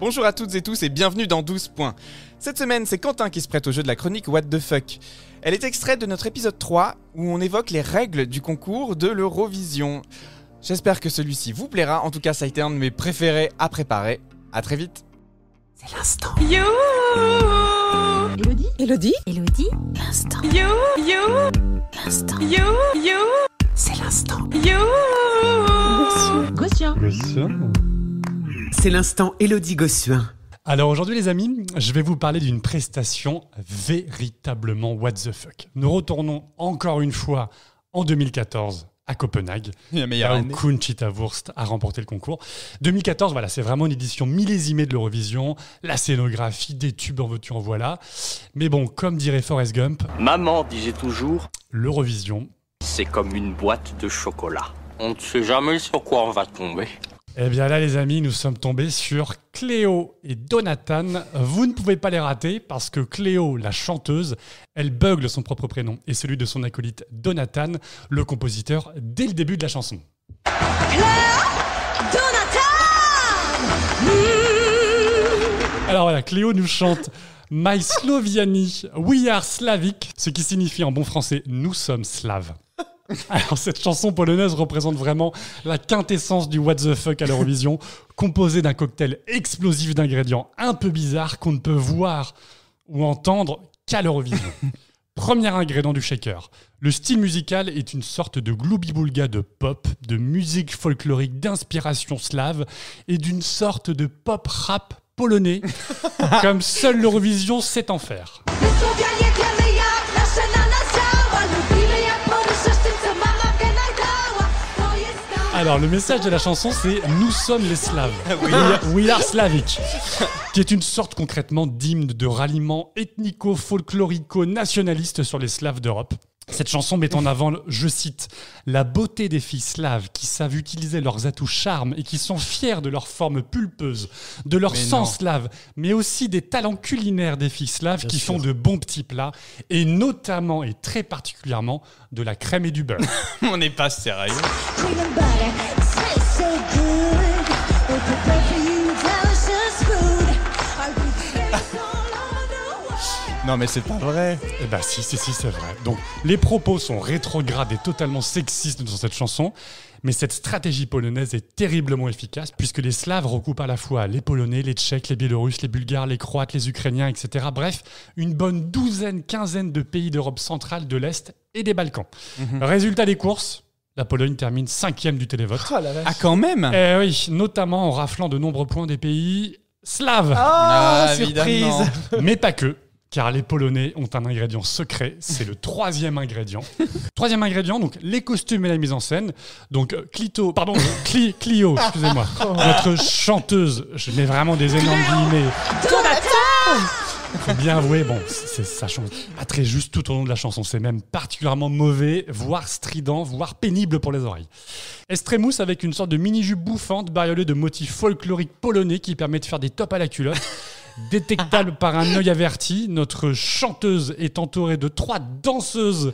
Bonjour à toutes et tous et bienvenue dans 12 points. Cette semaine, c'est Quentin qui se prête au jeu de la chronique What the fuck. Elle est extraite de notre épisode 3 où on évoque les règles du concours de l'Eurovision. J'espère que celui-ci vous plaira, en tout cas ça a été un de mes préférés à préparer. À très vite. C'est l'instant. You. Elodie. Elodie. Elodie. L'instant. You. L'instant. You. C'est l'instant. You. Gossuin. C'est l'instant Elodie Gossuin. Alors aujourd'hui les amis, je vais vous parler d'une prestation véritablement what the fuck. Nous retournons encore une fois en 2014 à Copenhague. La meilleure année. Conchita Wurst a remporté le concours. 2014, voilà, c'est vraiment une édition millésimée de l'Eurovision. La scénographie, des tubes en veux-tu en voilà. Mais bon, comme dirait Forrest Gump, Maman disait toujours, l'Eurovision, c'est comme une boîte de chocolat. On ne sait jamais sur quoi on va tomber. eh bien là les amis, nous sommes tombés sur Cléo et Donatan. Vous ne pouvez pas les rater parce que Cléo, la chanteuse, elle bugle son propre prénom et celui de son acolyte Donatan, le compositeur, dès le début de la chanson. Alors voilà, Cléo nous chante My Sloviani, We Are Slavic, ce qui signifie en bon français nous sommes slaves. Alors cette chanson polonaise représente vraiment la quintessence du what the fuck à l'Eurovision, composée d'un cocktail explosif d'ingrédients un peu bizarres qu'on ne peut voir ou entendre qu'à l'Eurovision. Premier ingrédient du shaker. Le style musical est une sorte de gloubi-boulga de pop, de musique folklorique d'inspiration slave et d'une sorte de pop-rap polonais, comme seule l'Eurovision sait en faire. Alors, le message de la chanson, c'est « Nous sommes les Slaves ». We are Slavic. Qui est une sorte concrètement d'hymne de ralliement ethnico-folklorico-nationaliste sur les Slaves d'Europe. Cette chanson met en avant, je cite, « la beauté des filles slaves qui savent utiliser leurs atouts charmes et qui sont fiers de leur forme pulpeuse, de leur sang slave, mais aussi des talents culinaires des filles slaves qui font de bons petits plats et notamment et très particulièrement de la crème et du beurre. » On n'est pas sérieux. Non mais c'est pas vrai. Eh ben si, c'est vrai. Donc les propos sont rétrogrades et totalement sexistes dans cette chanson, mais cette stratégie polonaise est terriblement efficace puisque les Slaves recoupent à la fois les Polonais, les Tchèques, les Biélorusses, les Bulgares, les Croates, les Ukrainiens, etc. Bref, une bonne quinzaine de pays d'Europe centrale, de l'Est et des Balkans. Résultat des courses, la Pologne termine 5e du télévote. Oh la vache. Ah quand même. Eh oui, notamment en raflant de nombreux points des pays slaves. Surprise. Mais pas que. Car les Polonais ont un ingrédient secret, c'est le troisième ingrédient. Troisième ingrédient, donc les costumes et la mise en scène. Donc Clio, excusez-moi, notre chanteuse, je mets vraiment des énormes guillemets. Il faut bien avouer, bon, ça chante pas très juste tout au long de la chanson. C'est même particulièrement mauvais, voire strident, voire pénible pour les oreilles. Estremousse avec une sorte de mini-jupe bouffante bariolée de motifs folkloriques polonais qui permet de faire des tops à la culotte. Détectable par un œil averti, notre chanteuse est entourée de 3 danseuses,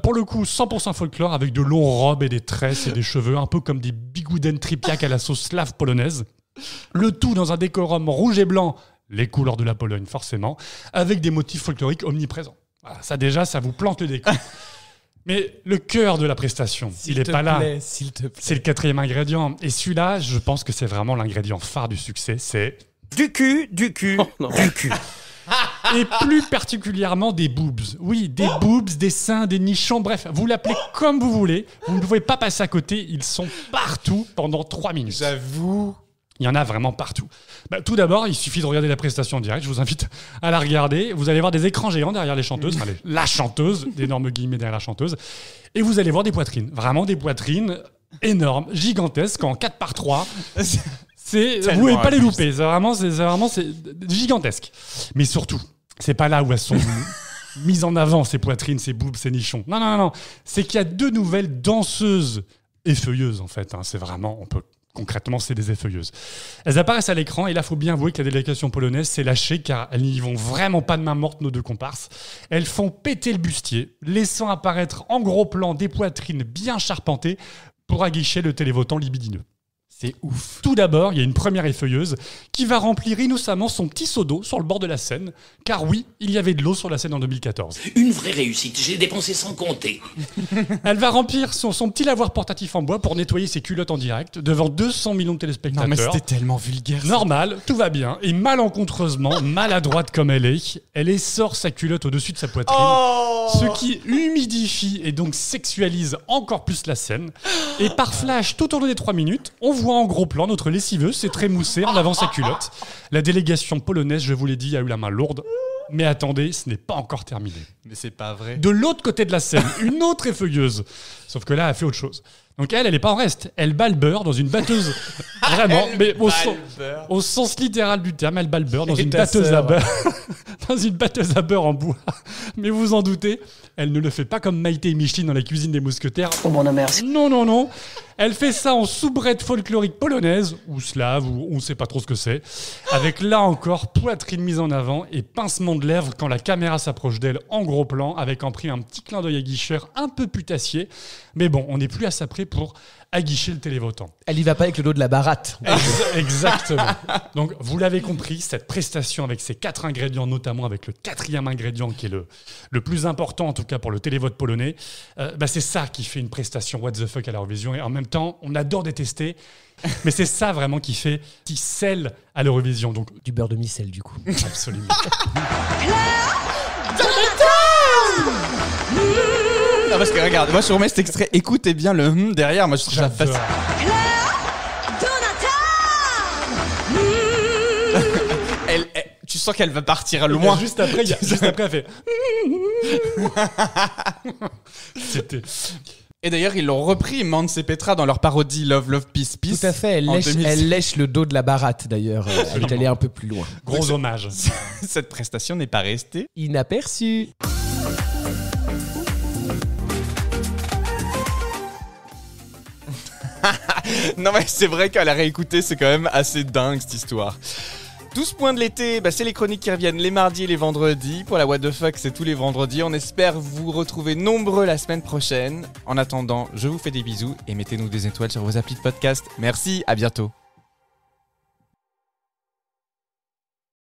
pour le coup 100% folklore, avec de longues robes et des tresses et des cheveux, un peu comme des bigouden tripiaques à la sauce slave polonaise. Le tout dans un décorum rouge et blanc, les couleurs de la Pologne forcément, avec des motifs folkloriques omniprésents. Voilà, ça déjà, ça vous plante le décor. Mais le cœur de la prestation, il n'est pas là. S'il te plaît. C'est le 4e ingrédient. Et celui-là, je pense que c'est vraiment l'ingrédient phare du succès, c'est... Du cul. Et plus particulièrement des boobs. Oui, des boobs, des seins, des nichons, bref, vous l'appelez comme vous voulez. Vous ne pouvez pas passer à côté, ils sont partout pendant 3 minutes. J'avoue. Il y en a vraiment partout. Tout d'abord, il suffit de regarder la prestation en direct. Je vous invite à la regarder. Vous allez voir des écrans géants derrière les chanteuses. Enfin, la chanteuse, d'énormes guillemets derrière la chanteuse. Et vous allez voir des poitrines. Vraiment des poitrines énormes, gigantesques, en 4x3. Vous ne pouvez pas les louper. C'est vraiment gigantesque. Mais surtout, c'est pas là où elles sont mises en avant, ces poitrines, ces boobs, ces nichons. Non. C'est qu'il y a 2 nouvelles danseuses effeuilleuses, en fait. C'est vraiment, concrètement, c'est des effeuilleuses. Elles apparaissent à l'écran et là, il faut bien avouer que la délégation polonaise s'est lâchée car elles n'y vont vraiment pas de main morte, nos 2 comparses. Elles font péter le bustier, laissant apparaître en gros plan des poitrines bien charpentées pour aguicher le télévotant libidineux. C'est ouf. Tout d'abord, il y a une première effeuilleuse qui va remplir innocemment son petit seau d'eau sur le bord de la Seine. Car oui, il y avait de l'eau sur la Seine en 2014. Une vraie réussite, j'ai dépensé sans compter. Elle va remplir son petit lavoir portatif en bois pour nettoyer ses culottes en direct devant 200 millions de téléspectateurs. Non mais c'était tellement vulgaire. ça. Normal, tout va bien. Et malencontreusement, maladroite comme elle essore sa culotte au-dessus de sa poitrine. Ce qui humidifie et donc sexualise encore plus la scène. Et par flash, tout au long des 3 minutes, on voit en gros plan notre lessiveuse s'étrémousser en avant sa culotte. La délégation polonaise, je vous l'ai dit, a eu la main lourde. Mais attendez, ce n'est pas encore terminé. Mais c'est pas vrai. De l'autre côté de la scène, une autre effeuilleuse. Sauf que là, elle fait autre chose. Donc elle est pas en reste. Elle bat le beurre dans une batteuse. Vraiment, mais au sens littéral du terme, elle bat le beurre dans une batteuse à beurre. Dans une batteuse à beurre en bois. Mais vous en doutez, elle ne le fait pas comme Maïté et Micheline dans la cuisine des mousquetaires. Oh mon merci. Non. Elle fait ça en soubrette folklorique polonaise, ou slave, ou on sait pas trop ce que c'est. Avec là encore, poitrine mise en avant et pincement de lèvres quand la caméra s'approche d'elle en gros plan, avec en prix un petit clin d'œil aguicheur un peu putassier. Mais bon, on n'est plus à ça près pour aguicher le télévotant. Elle y va pas avec le dos de la baratte. Exactement. Donc, vous l'avez compris, cette prestation avec ses 4 ingrédients, notamment avec le 4e ingrédient qui est le plus important, en tout cas pour le télévote polonais, c'est ça qui fait une prestation what the fuck à l'Eurovision. Et en même temps, on adore détester, mais c'est ça vraiment qui scelle à l'Eurovision. Donc, Du beurre de micelle, du coup. absolument. Non, parce que regarde, moi je vous remets cet extrait, écoutez bien le derrière, moi je trouve ça J'adore. fascinant. Tu sens qu'elle va partir loin. Juste après, elle fait... C'était... Et d'ailleurs, ils l'ont repris, Mans et Petra, dans leur parodie Love, Love, Peace, Peace. Tout à fait, en 2006. elle lèche le dos de la baratte, d'ailleurs. Elle est allée un peu plus loin. Gros hommage. Cette prestation n'est pas restée. Inaperçu. Non mais c'est vrai qu'à la réécouter, c'est quand même assez dingue cette histoire. 12 points de l'été, c'est les chroniques qui reviennent les mardis et les vendredis. Pour la What the Fuck, c'est tous les vendredis. On espère vous retrouver nombreux la semaine prochaine. En attendant, je vous fais des bisous et mettez-nous des étoiles sur vos applis de podcast. Merci, à bientôt.